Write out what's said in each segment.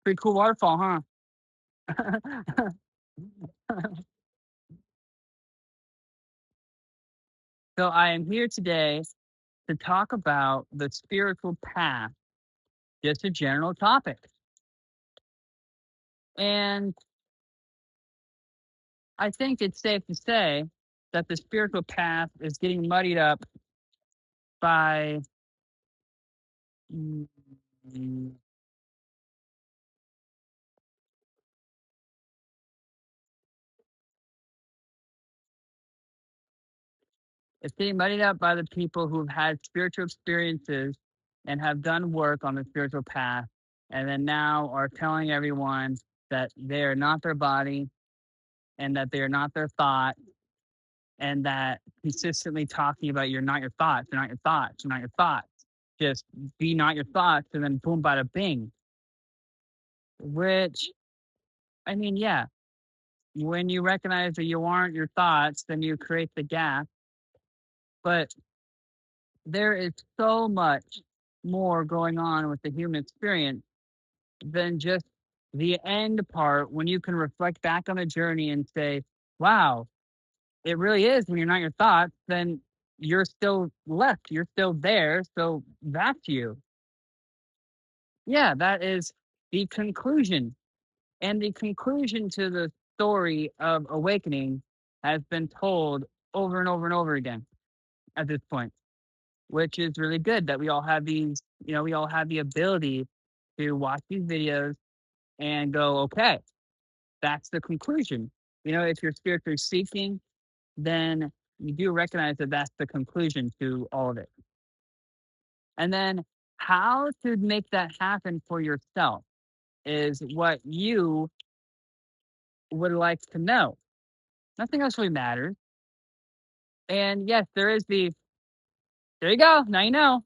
Pretty cool waterfall, huh? So I am here today to talk about the spiritual path, just a general topic. And I think it's safe to say that the spiritual path is getting muddied up by mm, it's getting muddied up by the people who've had spiritual experiences and have done work on the spiritual path, and then now are telling everyone that they are not their body and that they are not their thought, and that consistently talking about you're not your thoughts, you're not your thoughts, you're not your thoughts. Just be not your thoughts, and then boom, bada bing. Which, I mean, yeah, when you recognize that you aren't your thoughts, then you create the gap. But there is so much more going on with the human experience than just the end part when you can reflect back on the journey and say, wow, it really is when you're not your thoughts, then you're still left. You're still there. So that's you. Yeah, that is the conclusion. And the conclusion to the story of awakening has been told over and over and over again at this point, which is really good that we all have these, we all have the ability to watch these videos and go, okay, that's the conclusion. If you're spiritually seeking, then you do recognize that that's the conclusion to all of it. And then how to make that happen for yourself is what you would like to know. Nothing else really matters. And yes, there you go. Now you know.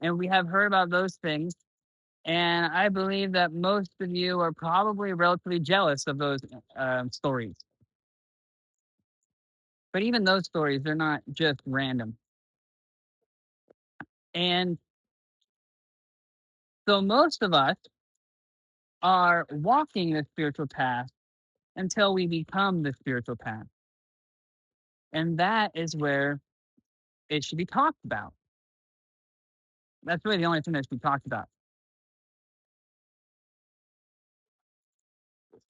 And we have heard about those things. And I believe that most of you are probably relatively jealous of those stories. But even those stories, they're not just random. And so most of us are walking the spiritual path until we become the spiritual path. And that is where it should be talked about. That's really the only thing that should be talked about.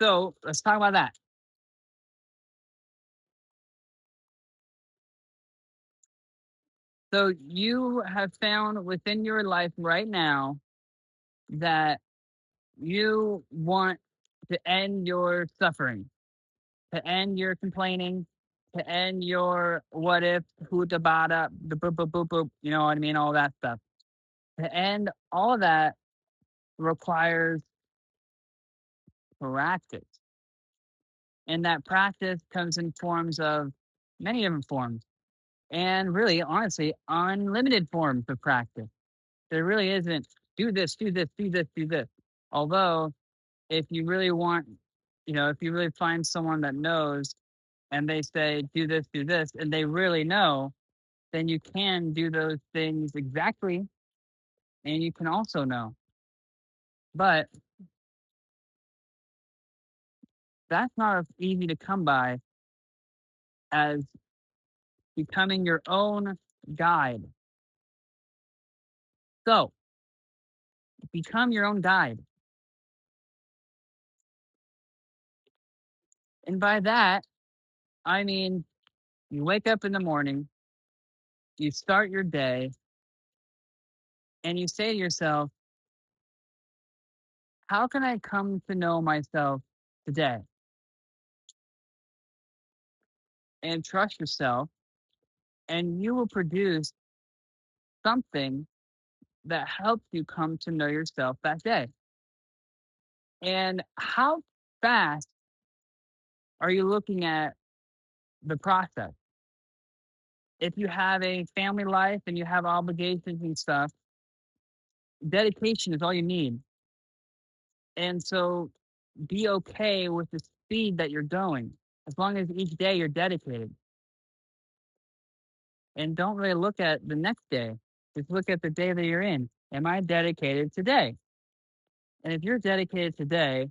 So let's talk about that. So you have found within your life right now that you want to end your suffering, to end your complaining, to end your what if, who da bada, the boop boop boop boop, you know what I mean, all that stuff. To end all of that requires practice. And that practice comes in forms of many different forms. And really, honestly, unlimited forms of practice. There really isn't do this, do this, do this, do this. Although, if you really want, if you really find someone that knows and they say, do this, and they really know, then you can do those things exactly. And you can also know. But that's not as easy to come by as becoming your own guide. So, become your own guide. And by that, I mean, you wake up in the morning, you start your day, and you say to yourself, how can I come to know myself today? And trust yourself, and you will produce something that helps you come to know yourself that day. And how fast are you looking at the process? If you have a family life and you have obligations and stuff, dedication is all you need. And so be okay with the speed that you're going, as long as each day you're dedicated. And don't really look at the next day. Just look at the day that you're in Am I dedicated today? And if you're dedicated today,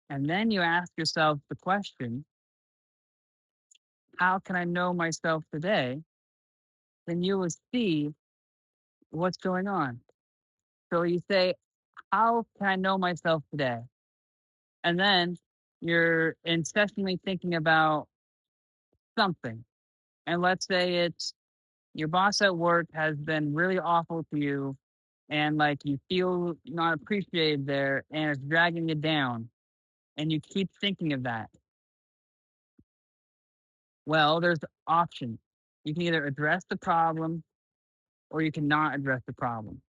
and then you ask yourself the question, how can I know myself today? Then you will see what's going on. So you say, how can I know myself today? And then you're incessantly thinking about something. And let's say it's your boss at work has been really awful to you, and like you feel not appreciated there, and it's dragging you down, and you keep thinking of that. Well, there's options. You can either address the problem or you cannot address the problem.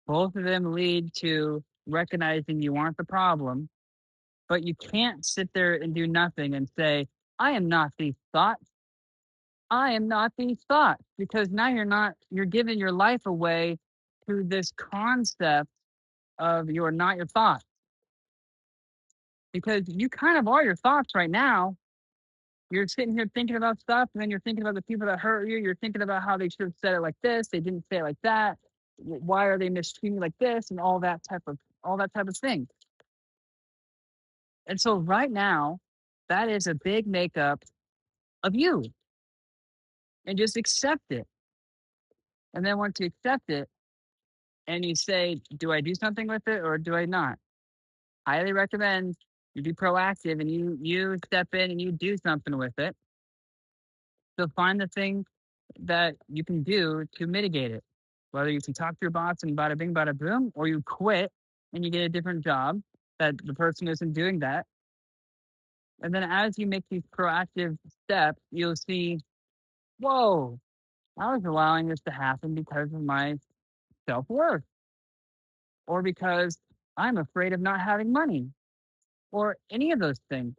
Both of them lead to recognizing you aren't the problem, but you can't sit there and do nothing and say, I am not these thoughts. I am not these thoughts, because now you're giving your life away to this concept of you're not your thoughts, because you kind of are your thoughts right now. You're sitting here thinking about stuff, and then you're thinking about the people that hurt you. You're thinking about how they should have said it like this. They didn't say it like that. Why are they mistreating you like this? And all that type of thing. And so right now, that is a big makeup of you, and just accept it. And then once you accept it, and you say, do I do something with it or do I not? Highly recommend you be proactive and you step in and you do something with it. So find the thing that you can do to mitigate it. Whether you can talk to your boss and bada bing, bada boom, or you quit and you get a different job that the person isn't doing that. And then as you make these proactive steps, you'll see, whoa, I was allowing this to happen because of my self worth, or because I'm afraid of not having money, or any of those things.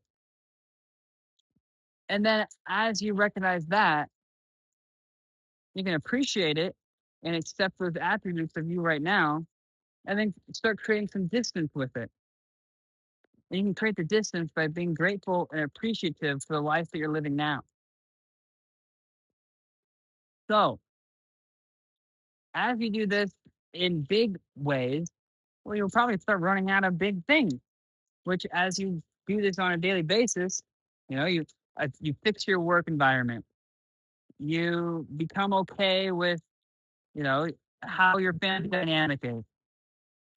And then as you recognize that, you can appreciate it and accept those attributes of you right now, and then start creating some distance with it. And you can create the distance by being grateful and appreciative for the life that you're living now. So, as you do this in big ways, well, you'll probably start running out of big things, which as you do this on a daily basis, you fix your work environment. You become okay with, you know, how your family dynamic is.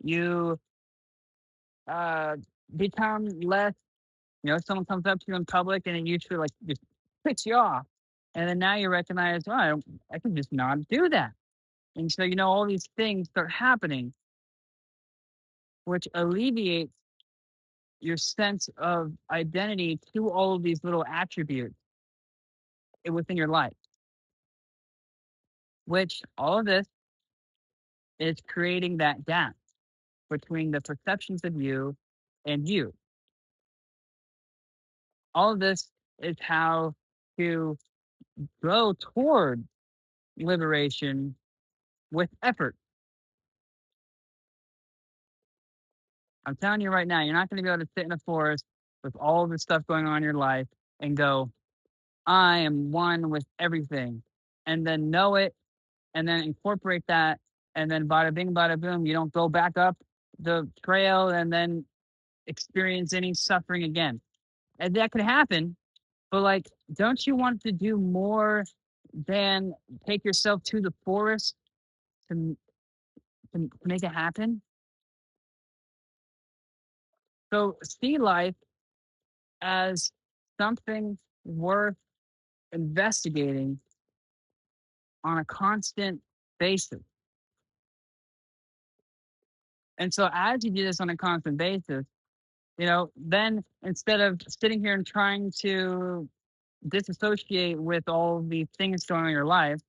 You uh, become less, someone comes up to you in public and it usually like just puts you off. And then now you recognize, oh, I can just not do that. And so, all these things start happening, which alleviates your sense of identity to all of these little attributes within your life, which all of this is creating that gap between the perceptions of you and you. All of this is how to go toward liberation with effort. I'm telling you right now, you're not going to be able to sit in a forest with all of this stuff going on in your life and go, I am one with everything, and then know it, and then incorporate that, and then bada bing, bada boom, you don't go back up the trail and then experience any suffering again. And that could happen, but like, don't you want to do more than take yourself to the forest to, to make it happen? So see life as something worth investigating on a constant basis. And so as you do this on a constant basis, then instead of sitting here and trying to disassociate with all the things going on in your life,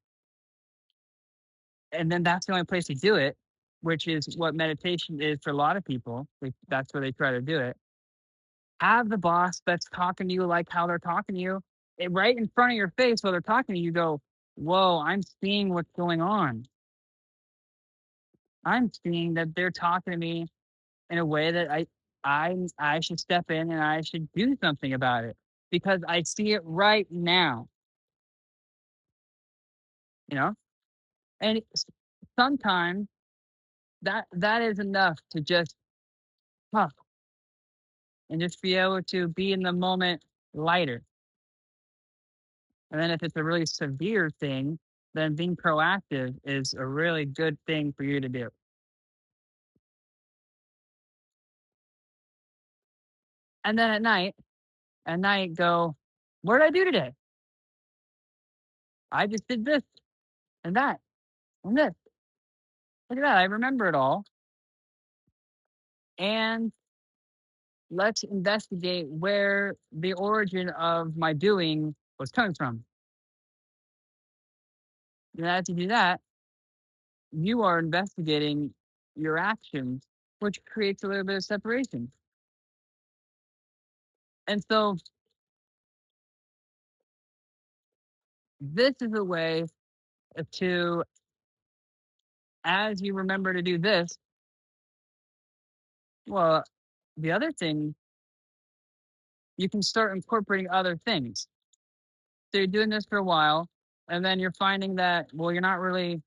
and then that's the only place to do it, which is what meditation is for a lot of people. That's where they try to do it. Have the boss that's talking to you like how they're talking to you, right in front of your face while they're talking to you. Go, whoa, I'm seeing what's going on. I'm seeing that they're talking to me in a way that I should step in and I should do something about it, because I see it right now. You know, and sometimes that is enough to just puff and just be able to be in the moment lighter. And then if it's a really severe thing, then being proactive is a really good thing for you to do. And then at night go, what did I do today? I just did this and that and this. Look at that. I remember it all. And let's investigate where the origin of my doing was coming from. And as you do that, you are investigating your actions, which creates a little bit of separation. And so this is a way to, as you remember to do this, well, the other thing, you can start incorporating other things. So you're doing this for a while, and then you're finding that, well, you're not really,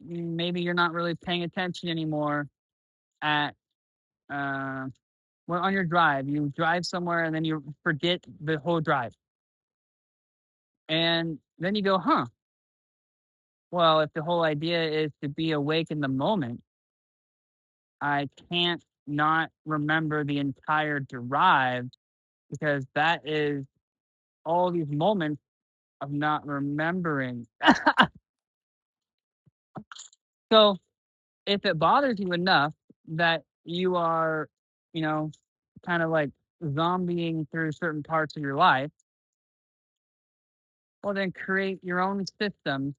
maybe you're not really paying attention anymore at, well, on your drive. You drive somewhere and then you forget the whole drive. And then you go, huh, well, if the whole idea is to be awake in the moment, I can't not remember the entire drive because that is all these moments of not remembering. So if it bothers you enough that you are, you know, kind of like zombieing through certain parts of your life, well, then create your own system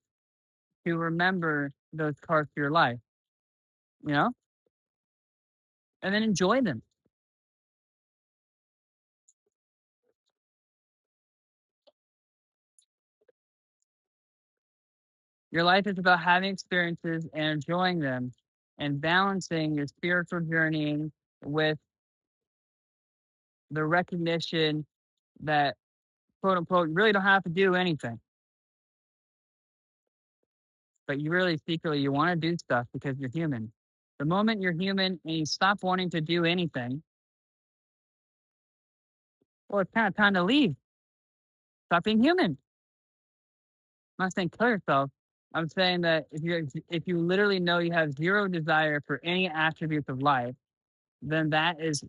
to remember those parts of your life, you know, and then enjoy them. Your life is about having experiences and enjoying them and balancing your spiritual journey with the recognition that, quote unquote, you really don't have to do anything. But you really secretly, you want to do stuff because you're human. The moment you're human and you stop wanting to do anything, well, it's kind of time to leave. Stop being human. I'm not saying kill yourself. I'm saying that if you literally know you have zero desire for any attributes of life, then that's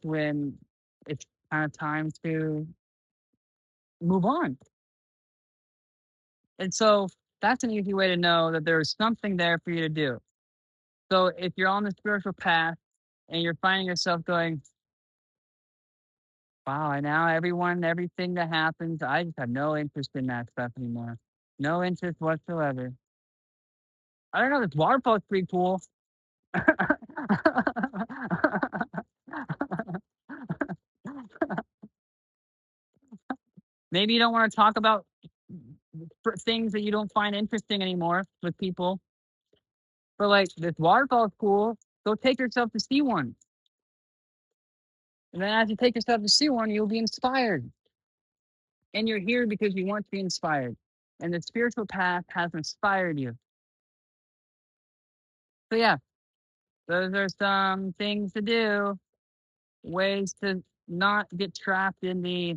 when it's kind of time to move on. And so that's an easy way to know that there's something there for you to do. So if you're on the spiritual path and you're finding yourself going, wow, and now everything that happens, I just have no interest in that stuff anymore. No interest whatsoever. I don't know, this waterfall's pretty cool. Maybe you don't want to talk about things that you don't find interesting anymore with people. But like, this waterfall's cool. Go take yourself to see one. And then as you take yourself to see one, you'll be inspired. And you're here because you want to be inspired. And the spiritual path has inspired you. So yeah, those are some things to do, ways to not get trapped in the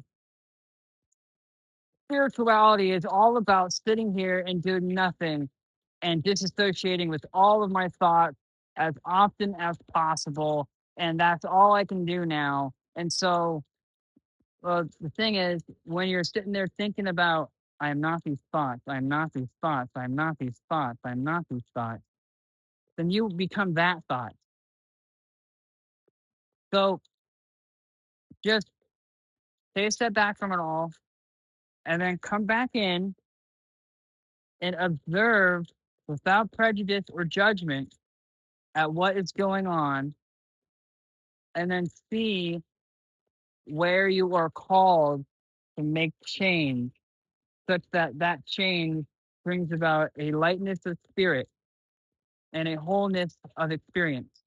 spirituality is all about sitting here and doing nothing and disassociating with all of my thoughts as often as possible. And that's all I can do now. And so, well, the thing is, when you're sitting there thinking about, I am not these thoughts, I am not these thoughts, I am not these thoughts, I am not these thoughts, then you become that thought. So just take a step back from it all and then come back in and observe without prejudice or judgment at what is going on, and then see where you are called to make change such that that change brings about a lightness of spirit and a wholeness of experience.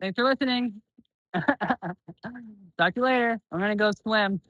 Thanks for listening. Talk to you later. I'm going to go swim.